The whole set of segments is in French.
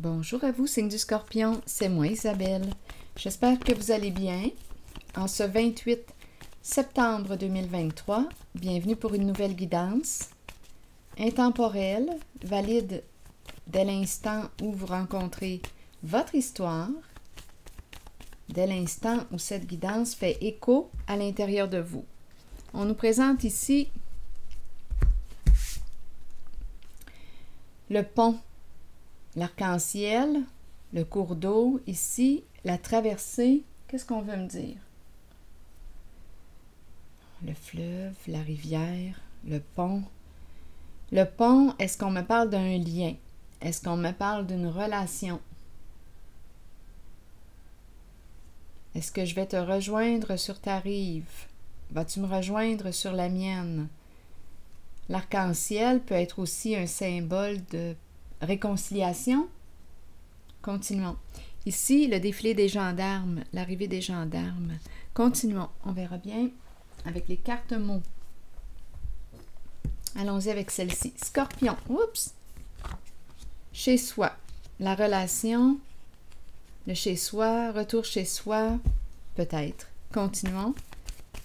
Bonjour à vous, signe du Scorpion, c'est moi Isabelle. J'espère que vous allez bien. En ce 28 septembre 2023, bienvenue pour une nouvelle guidance intemporelle, valide dès l'instant où vous rencontrez votre histoire, dès l'instant où cette guidance fait écho à l'intérieur de vous. On nous présente ici le pont, l'arc-en-ciel, le cours d'eau, ici, la traversée. Qu'est-ce qu'on veut me dire? Le fleuve, la rivière, le pont. Le pont, est-ce qu'on me parle d'un lien? Est-ce qu'on me parle d'une relation? Est-ce que je vais te rejoindre sur ta rive? Vas-tu me rejoindre sur la mienne? L'arc-en-ciel peut être aussi un symbole de réconciliation. Continuons. Ici, le défilé des gendarmes, l'arrivée des gendarmes. Continuons. On verra bien avec les cartes mots. Allons-y avec celle-ci. Scorpion. Oups! Chez soi. La relation. Le chez soi. Retour chez soi. Peut-être. Continuons.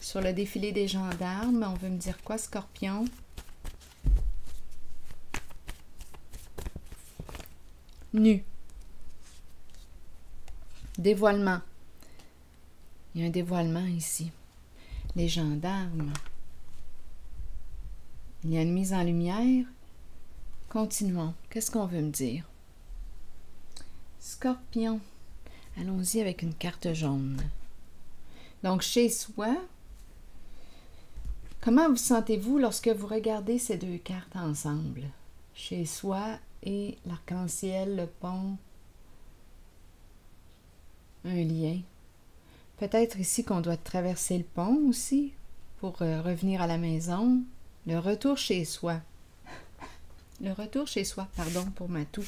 Sur le défilé des gendarmes, on veut me dire quoi, Scorpion? Nu. Dévoilement. Il y a un dévoilement ici. Les gendarmes. Il y a une mise en lumière. Continuons. Qu'est-ce qu'on veut me dire? Scorpion. Allons-y avec une carte jaune. Donc, chez soi, comment vous sentez-vous lorsque vous regardez ces deux cartes ensemble? Chez soi et l'arc-en-ciel, le pont, un lien. Peut-être ici qu'on doit traverser le pont aussi pour revenir à la maison. Le retour chez soi. Le retour chez soi, pardon pour ma toux.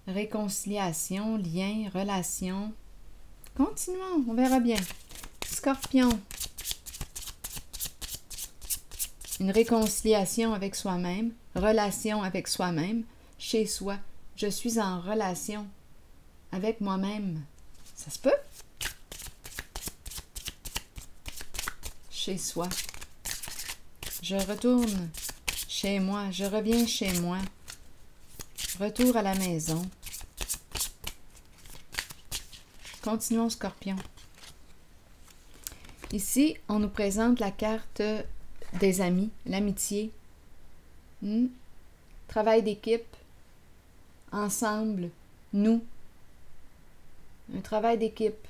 Réconciliation, lien, relation. Continuons, on verra bien. Scorpion. Une réconciliation avec soi-même, relation avec soi-même, chez soi. Je suis en relation avec moi-même. Ça se peut? Chez soi. Je retourne chez moi, je reviens chez moi. Retour à la maison. Continuons, Scorpion. Ici, on nous présente la carte des amis, l'amitié. Travail d'équipe. Ensemble. Nous. Un travail d'équipe.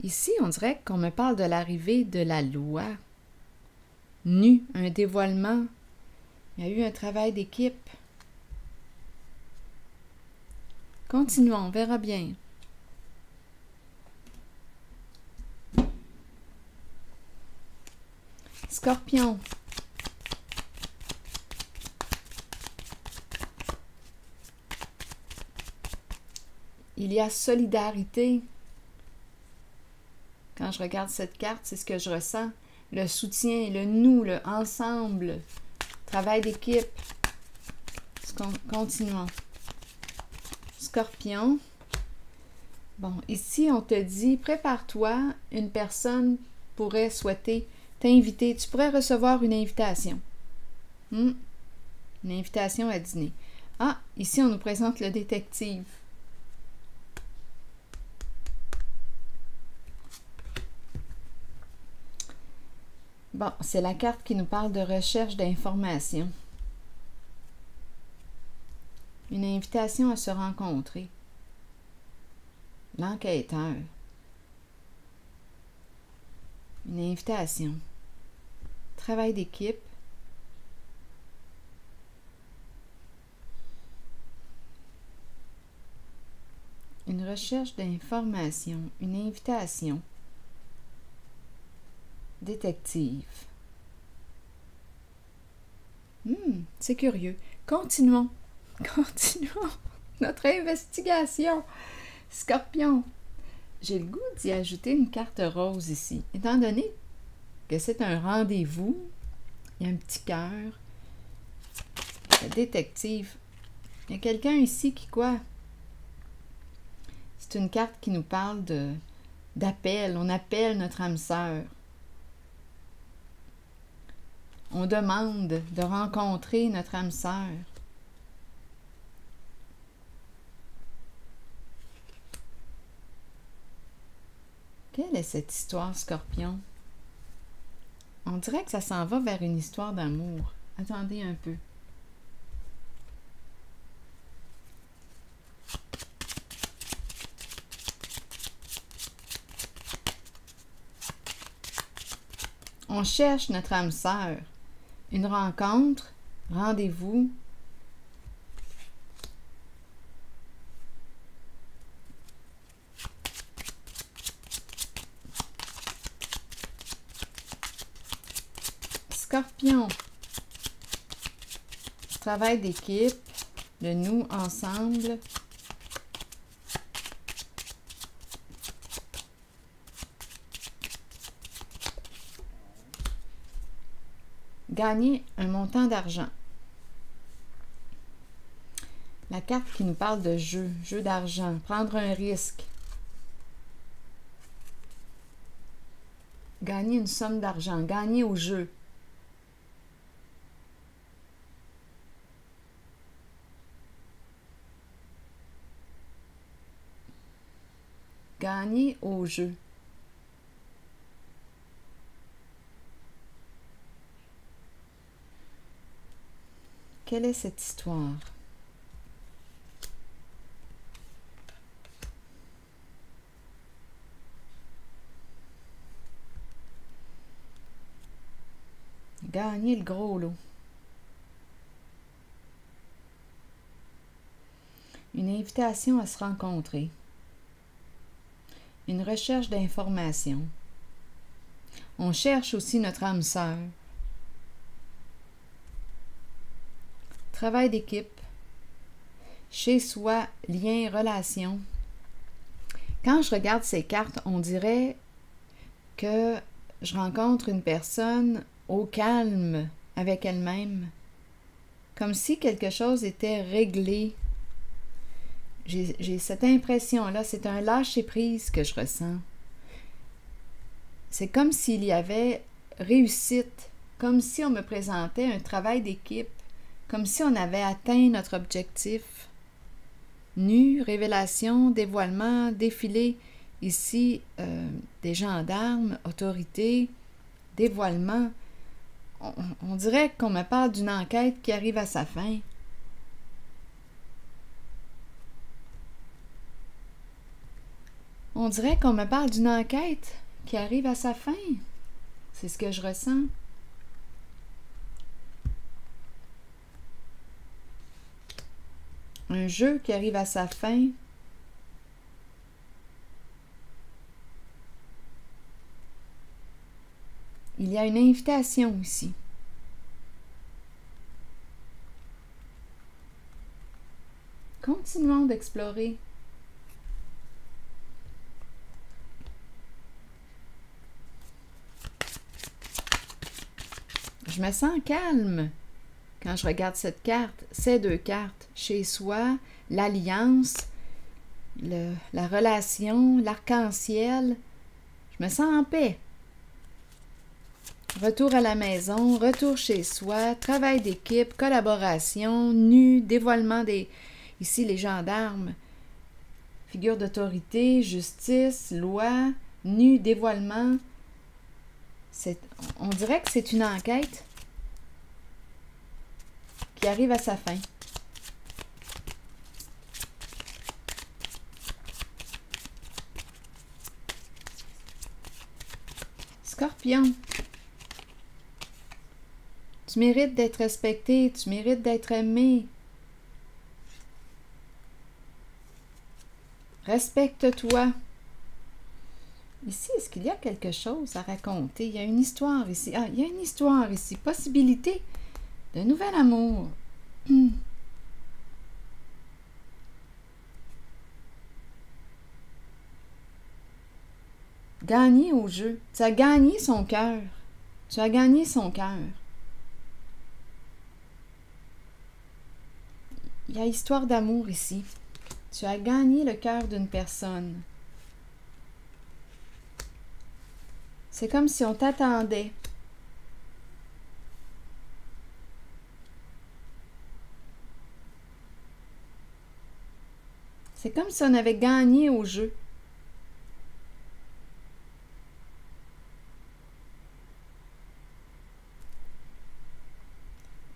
Ici, on dirait qu'on me parle de l'arrivée de la loi. Nu, un dévoilement. Il y a eu un travail d'équipe. Continuons, on verra bien. Scorpion. Il y a solidarité. Quand je regarde cette carte, c'est ce que je ressens. Le soutien, le nous, le ensemble. Travail d'équipe. Continuons. Scorpion. Bon, ici, on te dit, prépare-toi, une personne pourrait souhaiter t'inviter. Tu pourrais recevoir une invitation. Une invitation à dîner. Ah, ici, on nous présente le détective. Bon, c'est la carte qui nous parle de recherche d'informations. Une invitation à se rencontrer. L'enquêteur. Une invitation. Travail d'équipe. Une recherche d'informations. Une invitation. Détective. C'est curieux. Continuons. Continuons notre investigation. Scorpion. J'ai le goût d'y ajouter une carte rose ici. Étant donné que c'est un rendez-vous. Il y a un petit cœur. Le détective. Il y a quelqu'un ici qui quoi? C'est une carte qui nous parle d'appel. On appelle notre âme sœur. On demande de rencontrer notre âme sœur. Quelle est cette histoire, Scorpion? On dirait que ça s'en va vers une histoire d'amour. Attendez un peu. On cherche notre âme sœur. Une rencontre, rendez-vous. Scorpion. Travail d'équipe, de nous ensemble. Gagner un montant d'argent. La carte qui nous parle de jeu, jeu d'argent, prendre un risque. Gagner une somme d'argent, gagner au jeu. Gagner au jeu. Quelle est cette histoire? Gagner le gros lot. Une invitation à se rencontrer. Une recherche d'informations. On cherche aussi notre âme sœur. Travail d'équipe. Chez soi, lien, relation. Quand je regarde ces cartes, on dirait que je rencontre une personne au calme avec elle-même. Comme si quelque chose était réglé. J'ai cette impression-là, c'est un lâcher-prise que je ressens. C'est comme s'il y avait réussite, comme si on me présentait un travail d'équipe, comme si on avait atteint notre objectif. Nu, révélation, dévoilement, défilé, ici, des gendarmes, autorités, dévoilement. On dirait qu'on me parle d'une enquête qui arrive à sa fin. On dirait qu'on me parle d'une enquête qui arrive à sa fin. C'est ce que je ressens. Un jeu qui arrive à sa fin. Il y a une invitation ici. Continuons d'explorer. Je me sens calme quand je regarde cette carte, ces deux cartes, chez soi, l'alliance, la relation, l'arc-en-ciel. Je me sens en paix. Retour à la maison, retour chez soi, travail d'équipe, collaboration, nu, dévoilement des... Ici, les gendarmes, figure d'autorité, justice, loi, nu, dévoilement. On dirait que c'est une enquête qui arrive à sa fin. Scorpion. Tu mérites d'être respecté, tu mérites d'être aimé. Respecte-toi. Ici, est-ce qu'il y a quelque chose à raconter? Il y a une histoire ici. Ah, il y a une histoire ici. Possibilité de nouvel amour. Gagner au jeu. Tu as gagné son cœur. Tu as gagné son cœur. Il y a histoire d'amour ici. Tu as gagné le cœur d'une personne. C'est comme si on t'attendait. C'est comme si on avait gagné au jeu.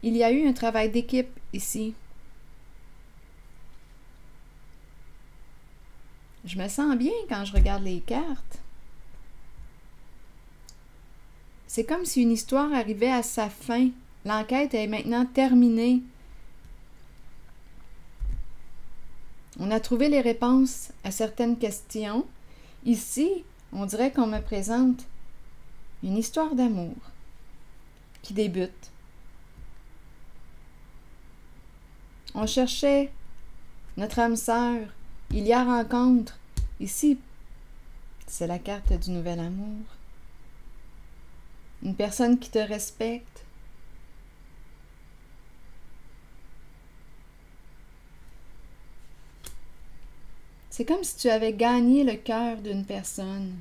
Il y a eu un travail d'équipe ici. Je me sens bien quand je regarde les cartes. C'est comme si une histoire arrivait à sa fin. L'enquête est maintenant terminée. On a trouvé les réponses à certaines questions. Ici, on dirait qu'on me présente une histoire d'amour qui débute. On cherchait notre âme sœur. Il y a rencontre. Ici, c'est la carte du nouvel amour. Une personne qui te respecte. C'est comme si tu avais gagné le cœur d'une personne.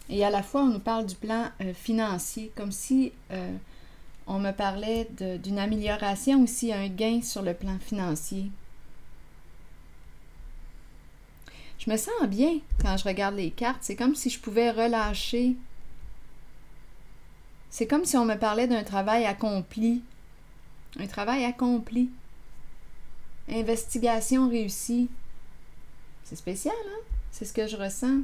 Et à la fois, on nous parle du plan financier, comme si on me parlait d'une amélioration aussi, un gain sur le plan financier. Je me sens bien quand je regarde les cartes. C'est comme si je pouvais relâcher. C'est comme si on me parlait d'un travail accompli. Un travail accompli. Investigation réussie. C'est spécial, hein? C'est ce que je ressens.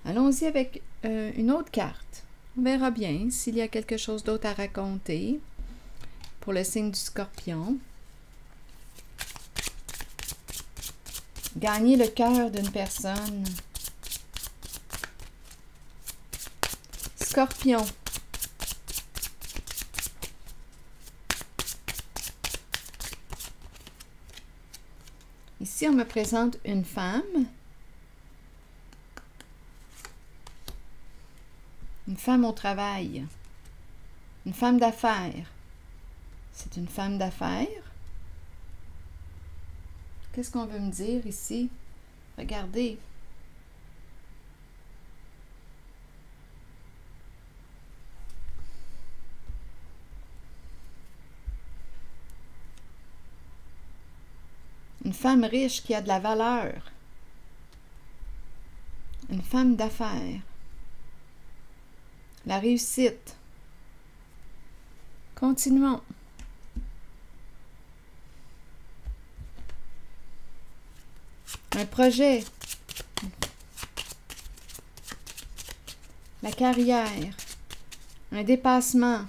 Allons-y avec une autre carte. On verra bien s'il y a quelque chose d'autre à raconter pour le signe du Scorpion. Gagner le cœur d'une personne. Scorpion. Ici, on me présente une femme. Une femme au travail. Une femme d'affaires. C'est une femme d'affaires. Qu'est-ce qu'on veut me dire ici? Regardez. Une femme riche qui a de la valeur. Une femme d'affaires. La réussite. Continuons. Un projet. La carrière. Un dépassement.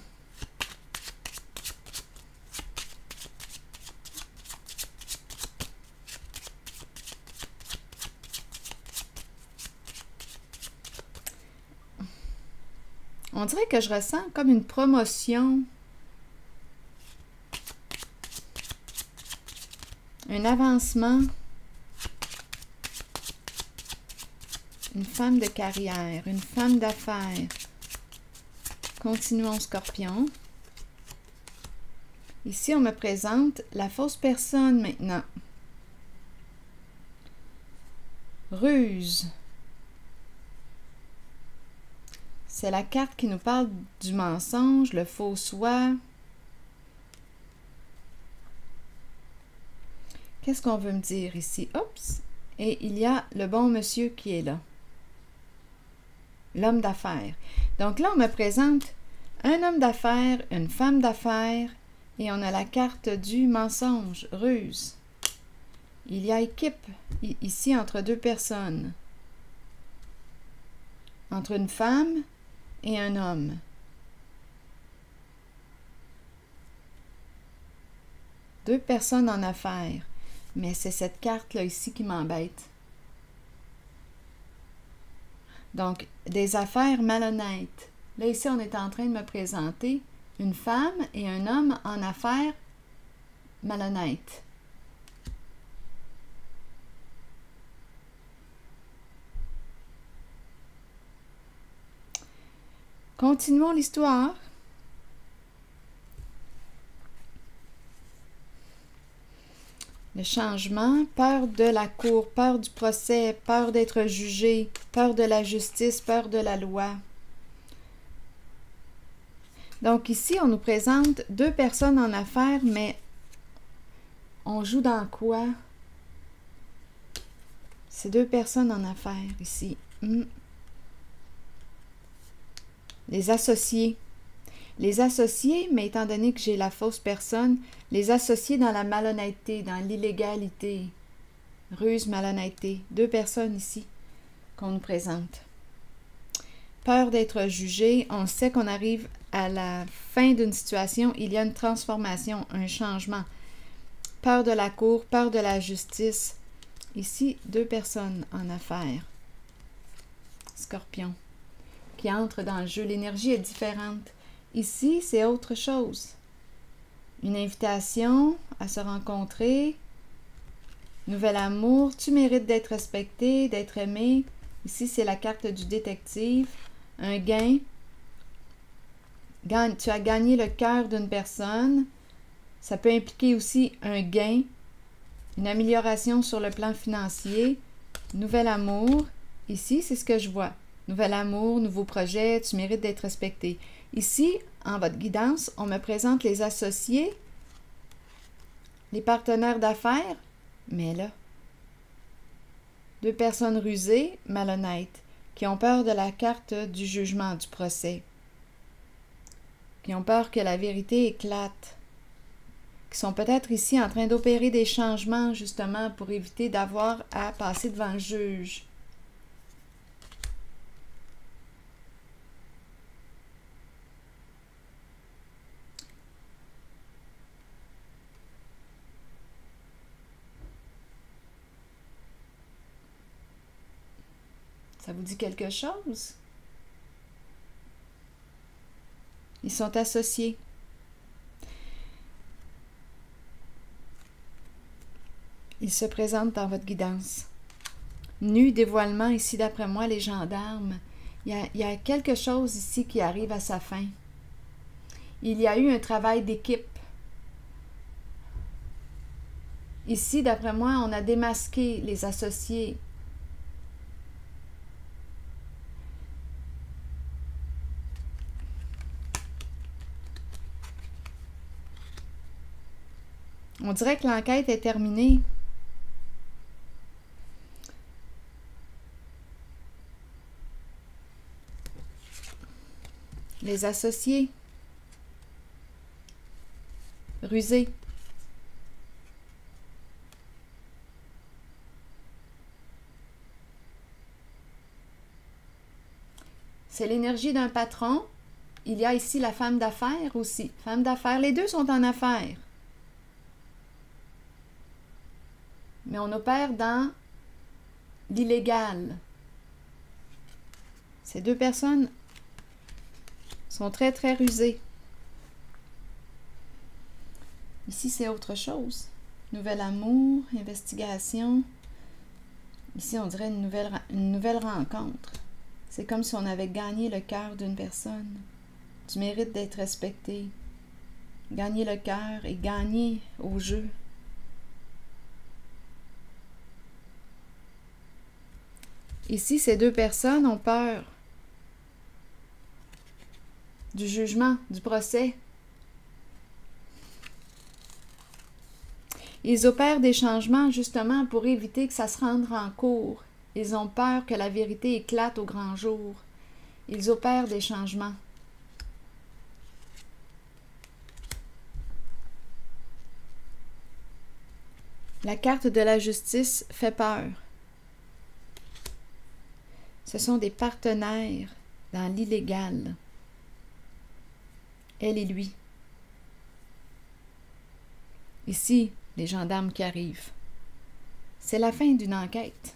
On dirait que je ressens comme une promotion. Un avancement. Une femme de carrière, une femme d'affaires. Continuons, Scorpion. Ici, on me présente la fausse personne maintenant. Ruse. C'est la carte qui nous parle du mensonge, le faux soi. Qu'est-ce qu'on veut me dire ici? Oups! Et il y a le bon monsieur qui est là. L'homme d'affaires. Donc là, on me présente un homme d'affaires, une femme d'affaires, et on a la carte du mensonge, ruse. Il y a équipe ici entre deux personnes. Entre une femme et un homme. Deux personnes en affaires. Mais c'est cette carte-là ici qui m'embête. Donc, des affaires malhonnêtes. Là, ici, on est en train de me présenter une femme et un homme en affaires malhonnêtes. Continuons l'histoire. Le changement, peur de la cour, peur du procès, peur d'être jugé, peur de la justice, peur de la loi. Donc ici, on nous présente deux personnes en affaires, mais on joue dans quoi? C'est deux personnes en affaires ici. Les associés. Les associés, mais étant donné que j'ai la fausse personne, les associés dans la malhonnêteté, dans l'illégalité. Ruse, malhonnêteté. Deux personnes ici qu'on nous présente. Peur d'être jugé. On sait qu'on arrive à la fin d'une situation. Il y a une transformation, un changement. Peur de la cour, peur de la justice. Ici, deux personnes en affaires. Scorpion. Qui entrent dans le jeu. L'énergie est différente. Ici, c'est autre chose. Une invitation à se rencontrer. Nouvel amour. Tu mérites d'être respecté, d'être aimé. Ici, c'est la carte du détective. Un gain. Tu as gagné le cœur d'une personne. Ça peut impliquer aussi un gain. Une amélioration sur le plan financier. Nouvel amour. Ici, c'est ce que je vois. Nouvel amour, nouveau projet, tu mérites d'être respecté. Ici, en votre guidance, on me présente les associés, les partenaires d'affaires, mais là, deux personnes rusées, malhonnêtes, qui ont peur de la carte du jugement, du procès, qui ont peur que la vérité éclate, qui sont peut-être ici en train d'opérer des changements justement pour éviter d'avoir à passer devant le juge. Ça vous dit quelque chose? Ils sont associés. Ils se présentent dans votre guidance. Nu dévoilement, ici d'après moi, les gendarmes. Il y a quelque chose ici qui arrive à sa fin. Il y a eu un travail d'équipe. Ici, d'après moi, on a démasqué les associés. On dirait que l'enquête est terminée. Les associés. Rusés. C'est l'énergie d'un patron. Il y a ici la femme d'affaires aussi. Femme d'affaires, les deux sont en affaires. Mais on opère dans l'illégal. Ces deux personnes sont très, très rusées. Ici, c'est autre chose. Nouvel amour, investigation. Ici, on dirait une nouvelle rencontre. C'est comme si on avait gagné le cœur d'une personne. Tu mérites d'être respecté. Gagner le cœur et gagner au jeu. Ici, ces deux personnes ont peur du jugement, du procès. Ils opèrent des changements justement pour éviter que ça se rende en cours. Ils ont peur que la vérité éclate au grand jour. Ils opèrent des changements. La carte de la justice fait peur. Ce sont des partenaires dans l'illégal. Elle et lui. Ici, les gendarmes qui arrivent. C'est la fin d'une enquête.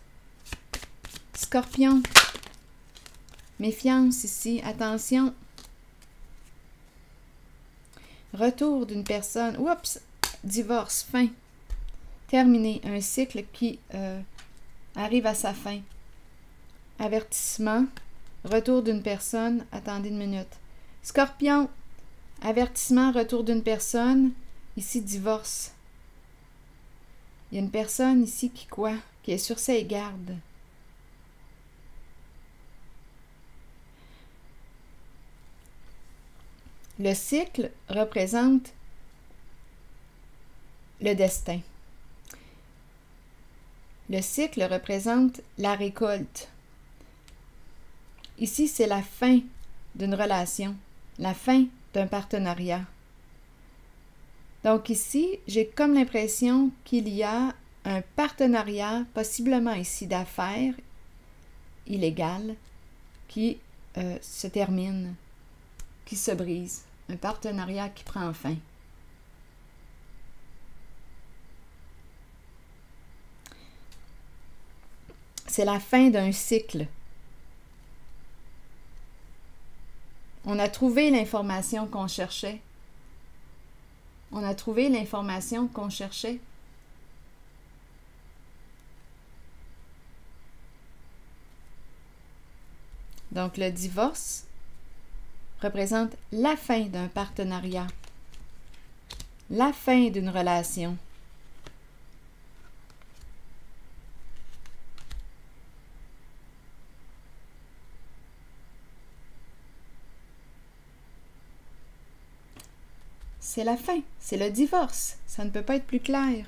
Scorpion. Méfiance ici. Attention. Retour d'une personne. Oups! Divorce. Fin. Terminé. Un cycle qui arrive à sa fin. Avertissement. retour d'une personne. Attendez une minute. Scorpion, avertissement, retour d'une personne. Ici, divorce. Il y a une personne ici qui quoi? Qui est sur ses gardes. Le cycle représente le destin. Le cycle représente la récolte. Ici, c'est la fin d'une relation, la fin d'un partenariat. Donc ici, j'ai comme l'impression qu'il y a un partenariat, possiblement ici d'affaires, illégal, qui se termine, qui se brise. Un partenariat qui prend fin. C'est la fin d'un cycle. On a trouvé l'information qu'on cherchait. On a trouvé l'information qu'on cherchait. Donc, le divorce représente la fin d'un partenariat, la fin d'une relation. C'est la fin, c'est le divorce. Ça ne peut pas être plus clair.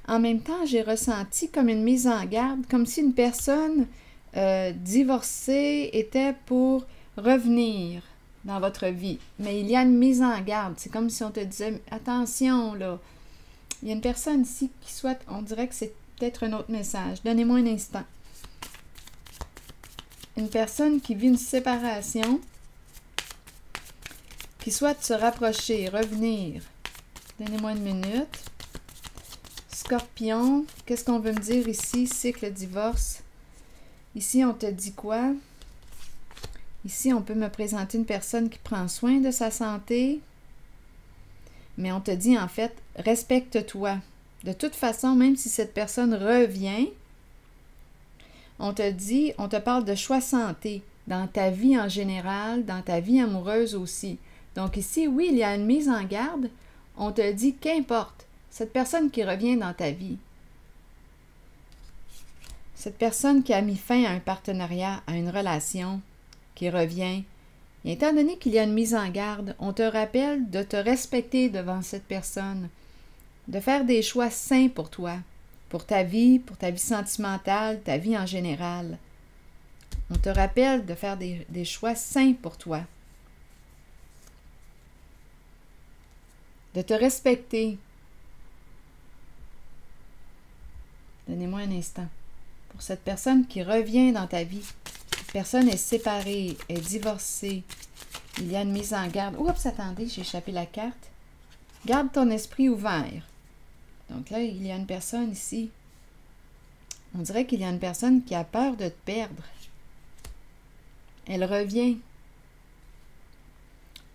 En même temps, j'ai ressenti comme une mise en garde, comme si une personne divorcée était pour revenir dans votre vie. Mais il y a une mise en garde. C'est comme si on te disait, attention, là, il y a une personne ici qui souhaite, on dirait que c'est peut-être un autre message. Donnez-moi un instant. Une personne qui vit une séparation, qui souhaite se rapprocher, revenir. Donnez-moi une minute. Scorpion, qu'est-ce qu'on veut me dire ici? Cycle divorce. Ici, on te dit quoi? Ici, on peut me présenter une personne qui prend soin de sa santé. Mais on te dit, en fait, respecte-toi. De toute façon, même si cette personne revient, on te dit, on te parle de choix santé dans ta vie en général, dans ta vie amoureuse aussi. Donc ici, oui, il y a une mise en garde. On te dit, qu'importe, cette personne qui revient dans ta vie, cette personne qui a mis fin à un partenariat, à une relation, qui revient, et étant donné qu'il y a une mise en garde, on te rappelle de te respecter devant cette personne, de faire des choix sains pour toi, pour ta vie sentimentale, ta vie en général. On te rappelle de faire des choix sains pour toi, de te respecter. Donnez-moi un instant. Pour cette personne qui revient dans ta vie, cette personne est séparée, est divorcée, il y a une mise en garde. Oups, attendez, j'ai échappé la carte. Garde ton esprit ouvert. Donc là, il y a une personne ici. On dirait qu'il y a une personne qui a peur de te perdre. Elle revient.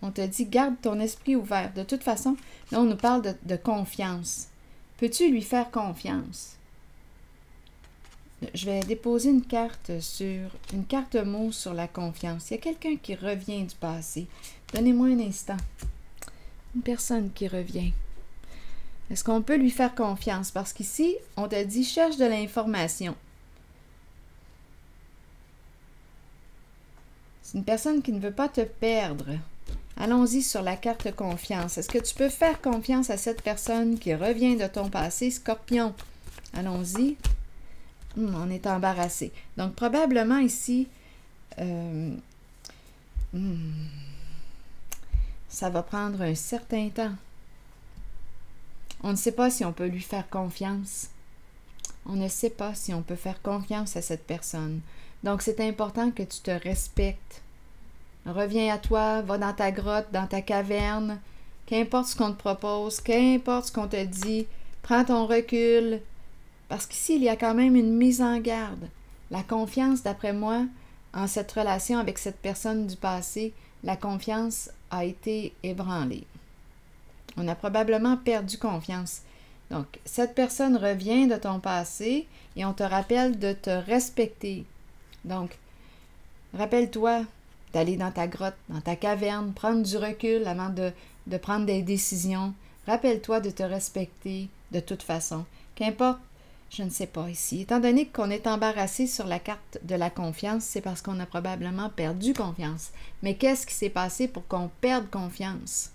On te dit, garde ton esprit ouvert. De toute façon, là, on nous parle de confiance. Peux-tu lui faire confiance? Je vais déposer une carte mot sur la confiance. Il y a quelqu'un qui revient du passé. Donnez-moi un instant. Une personne qui revient. Est-ce qu'on peut lui faire confiance? Parce qu'ici, on te dit, cherche de l'information. C'est une personne qui ne veut pas te perdre. Allons-y sur la carte confiance. Est-ce que tu peux faire confiance à cette personne qui revient de ton passé, Scorpion? Allons-y. On est embarrassé. Donc, probablement ici, ça va prendre un certain temps. On ne sait pas si on peut lui faire confiance. On ne sait pas si on peut faire confiance à cette personne. Donc, c'est important que tu te respectes. Reviens à toi, va dans ta grotte, dans ta caverne. Qu'importe ce qu'on te propose, qu'importe ce qu'on te dit, prends ton recul. Parce qu'ici, il y a quand même une mise en garde. La confiance, d'après moi, en cette relation avec cette personne du passé, la confiance a été ébranlée. On a probablement perdu confiance. Donc, cette personne revient de ton passé et on te rappelle de te respecter. Donc, rappelle-toi d'aller dans ta grotte, dans ta caverne, prendre du recul avant de prendre des décisions. Rappelle-toi de te respecter de toute façon. Qu'importe, je ne sais pas ici. Étant donné qu'on est embarrassé sur la carte de la confiance, c'est parce qu'on a probablement perdu confiance. Mais qu'est-ce qui s'est passé pour qu'on perde confiance?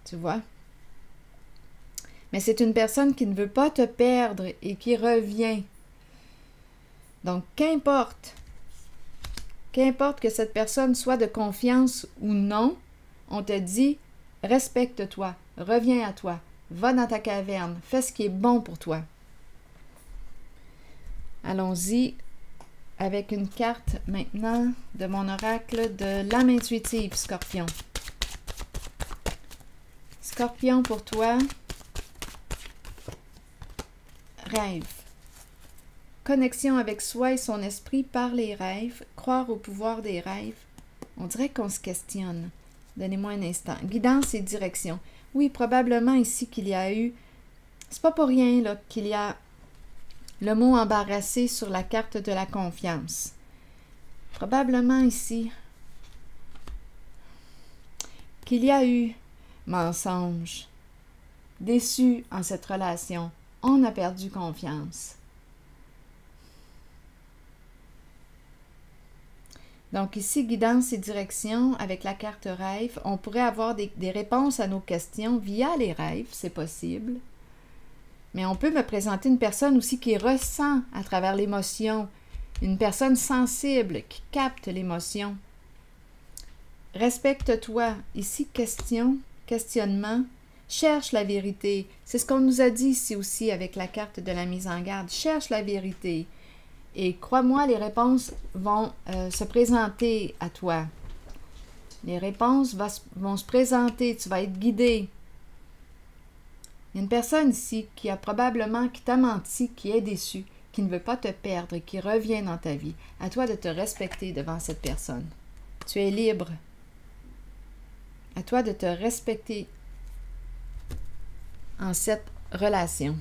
Tu vois? Mais c'est une personne qui ne veut pas te perdre et qui revient. Donc, qu'importe que cette personne soit de confiance ou non, on te dit, respecte-toi, reviens à toi, va dans ta caverne, fais ce qui est bon pour toi. Allons-y avec une carte maintenant de mon oracle de l'âme intuitive, Scorpion. Scorpion, pour toi, rêve. Connexion avec soi et son esprit par les rêves, croire au pouvoir des rêves. On dirait qu'on se questionne. Donnez-moi un instant. Guidance et direction. Oui, probablement ici qu'il y a eu... C'est pas pour rien là qu'il y a le mot embarrassé sur la carte de la confiance. Probablement ici qu'il y a eu mensonge, déçu en cette relation. On a perdu confiance. Donc ici, guidance et direction avec la carte rêve. On pourrait avoir des réponses à nos questions via les rêves, c'est possible. Mais on peut me présenter une personne aussi qui ressent à travers l'émotion, une personne sensible qui capte l'émotion. Respecte-toi. Ici, questionnement. Cherche la vérité. C'est ce qu'on nous a dit ici aussi avec la carte de la mise en garde. Cherche la vérité. Et crois-moi, les réponses vont se présenter à toi. Les réponses vont se présenter. Tu vas être guidé. Il y a une personne ici qui t'a menti, qui est déçue, qui ne veut pas te perdre, qui revient dans ta vie. À toi de te respecter devant cette personne. Tu es libre. À toi de te respecter en cette relation.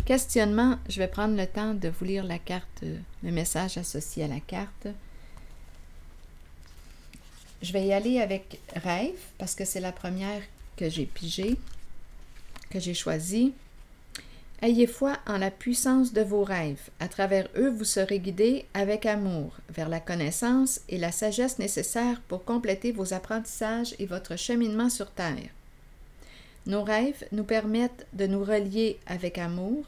Questionnement, je vais prendre le temps de vous lire la carte, le message associé à la carte. Je vais y aller avec rêve, parce que c'est la première que j'ai pigée, que j'ai choisie. Ayez foi en la puissance de vos rêves. À travers eux, vous serez guidés avec amour vers la connaissance et la sagesse nécessaires pour compléter vos apprentissages et votre cheminement sur Terre. Nos rêves nous permettent de nous relier avec amour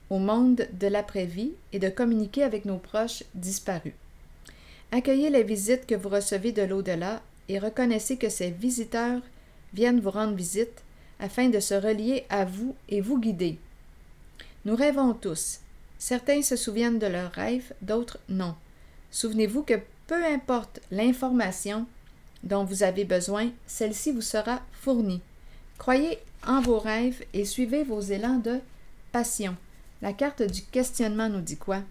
au monde de l'après-vie et de communiquer avec nos proches disparus. Accueillez les visites que vous recevez de l'au-delà et reconnaissez que ces visiteurs viennent vous rendre visite afin de se relier à vous et vous guider. Nous rêvons tous. Certains se souviennent de leurs rêves, d'autres non. Souvenez-vous que peu importe l'information dont vous avez besoin, celle-ci vous sera fournie. Croyez en vos rêves et suivez vos élans de passion. La carte du questionnement nous dit quoi?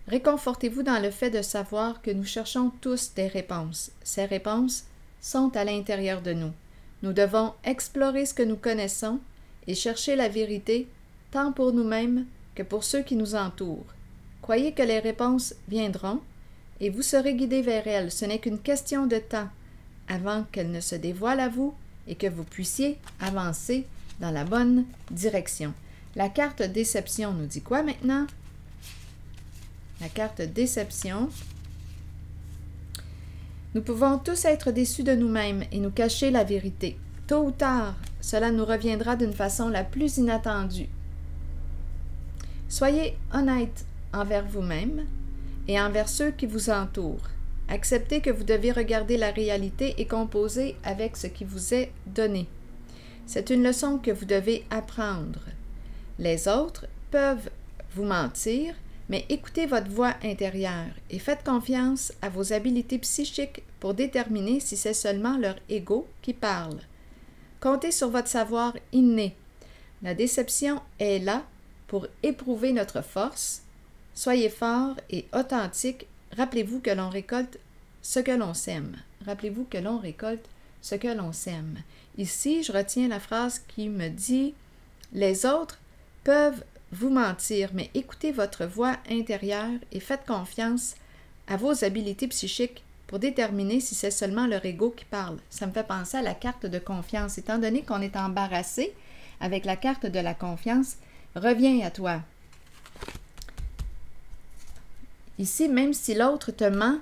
Réconfortez-vous dans le fait de savoir que nous cherchons tous des réponses. Ces réponses sont à l'intérieur de nous. Nous devons explorer ce que nous connaissons et chercher la vérité tant pour nous-mêmes que pour ceux qui nous entourent. Croyez que les réponses viendront et vous serez guidés vers elles. Ce n'est qu'une question de temps avant qu'elles ne se dévoilent à vous et que vous puissiez avancer dans la bonne direction. La carte déception nous dit quoi maintenant? La carte déception. Nous pouvons tous être déçus de nous-mêmes et nous cacher la vérité. Tôt ou tard, cela nous reviendra d'une façon la plus inattendue. Soyez honnête envers vous-même et envers ceux qui vous entourent. Acceptez que vous devez regarder la réalité et composer avec ce qui vous est donné. C'est une leçon que vous devez apprendre. Les autres peuvent vous mentir, mais écoutez votre voix intérieure et faites confiance à vos habiletés psychiques pour déterminer si c'est seulement leur ego qui parle. Comptez sur votre savoir inné. La déception est là pour éprouver notre force. Soyez fort et authentique. Rappelez-vous que l'on récolte ce que l'on sème. Rappelez-vous que l'on récolte ce que l'on sème. Ici, je retiens la phrase qui me dit « Les autres peuvent vous mentir, mais écoutez votre voix intérieure et faites confiance à vos habiletés psychiques pour déterminer si c'est seulement leur ego qui parle. » Ça me fait penser à la carte de confiance. Étant donné qu'on est embarrassé avec la carte de la confiance, reviens à toi. Ici, même si l'autre te ment,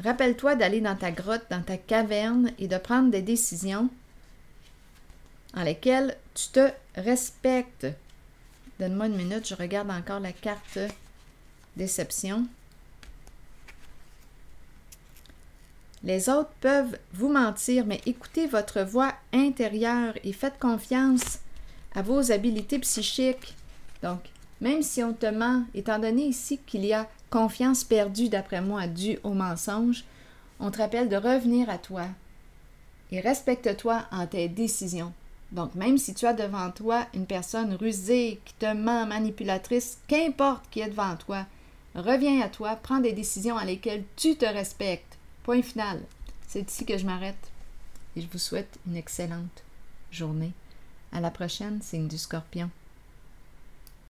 rappelle-toi d'aller dans ta grotte, dans ta caverne et de prendre des décisions en lesquelles tu te respectes. Donne-moi une minute, je regarde encore la carte déception. Les autres peuvent vous mentir, mais écoutez votre voix intérieure et faites confiance à vos habiletés psychiques. Donc, même si on te ment, étant donné ici qu'il y a confiance perdue, d'après moi, due au mensonge, on te rappelle de revenir à toi et respecte-toi en tes décisions. Donc, même si tu as devant toi une personne rusée, qui te ment, manipulatrice, qu'importe qui est devant toi, reviens à toi, prends des décisions à lesquelles tu te respectes. Point final. C'est ici que je m'arrête et je vous souhaite une excellente journée. À la prochaine, signe du Scorpion.